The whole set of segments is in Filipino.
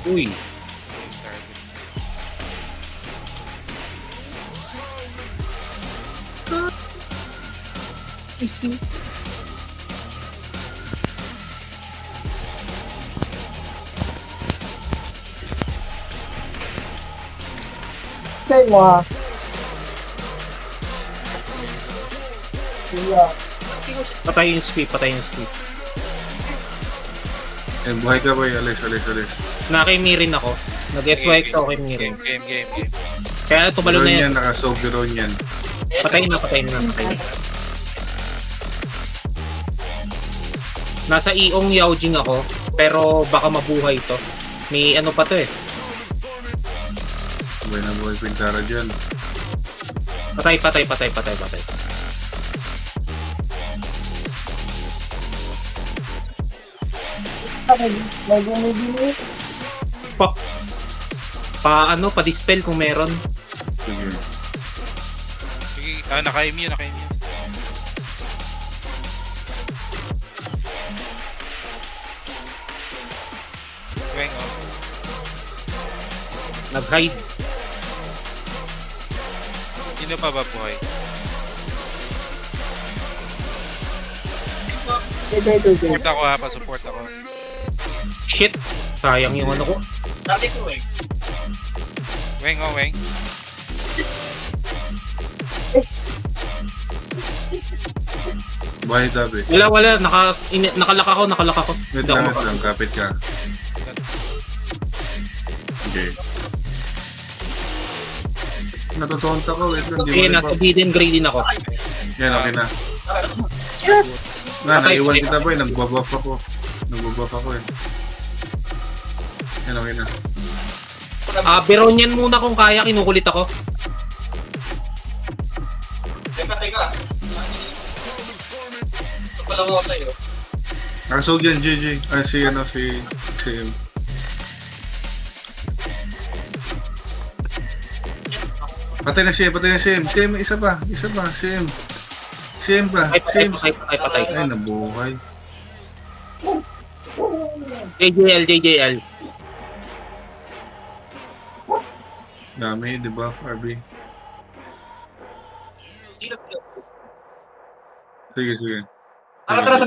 Uy. Say mo ha. Yeah. Patay yung sweep, patay yung sweep. Eh, buhay ka ba? Alis. Nakimirin ako. Nag-SYX ako kay Mirin. Game. Kaya tumalo na yan. Nakasog drone yan. Patay na. Nasa iong Yaojing ako, pero baka mabuhay to. May ano pa to eh. Buhay na buhay Quintara dyan. Patay. May bumibili. Fuck. Pa-dispel kung meron. Sige. Sige, naka-immune. Weng, oh. Nag-hide. Sino pa ba buhay? Ito. Support ako ha, pa-support ako. Shit. Sayang yung ano ko. Weng, oh, Weng. Buhay tabi. Wala. Nakalak ako. Wait Hindi ako lang, lang. Kapit ka. Okay. Natutonta ko. Wait lang. Okay, nasa Bidden Grey din ako. Yan, okay na. Shit! Naiwan kita ba eh. Nagbabuff ako eh. Yan, okay na. Beronian muna kung kaya, kinukulit ako. Teka. Ito pala mo tayo. Nakasog yan, JJ. Si Patay na CM. CM, isa pa. CM pa. Patay. Ay, nabuhay. JJL. Dami, di ba, RB? Sige. Tara.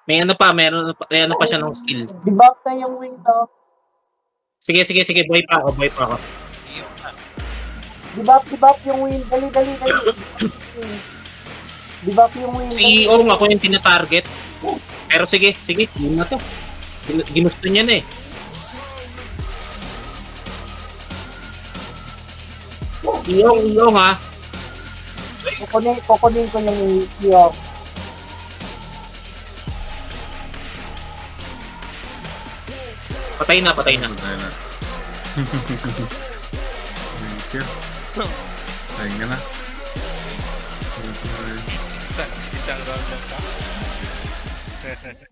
May ano pa siya ng skill. Debug na yung window. Sige, buhay pa ako. Debug yung win. Dali. Debug yung win. CEO ako yung tina-target. Pero sige, yun na to. Ginusto niya na eh. Iyong ha. Kukunin ko yung iyo. Patay na. Patay na. Thank you. Thank you na. Isang round lang pa.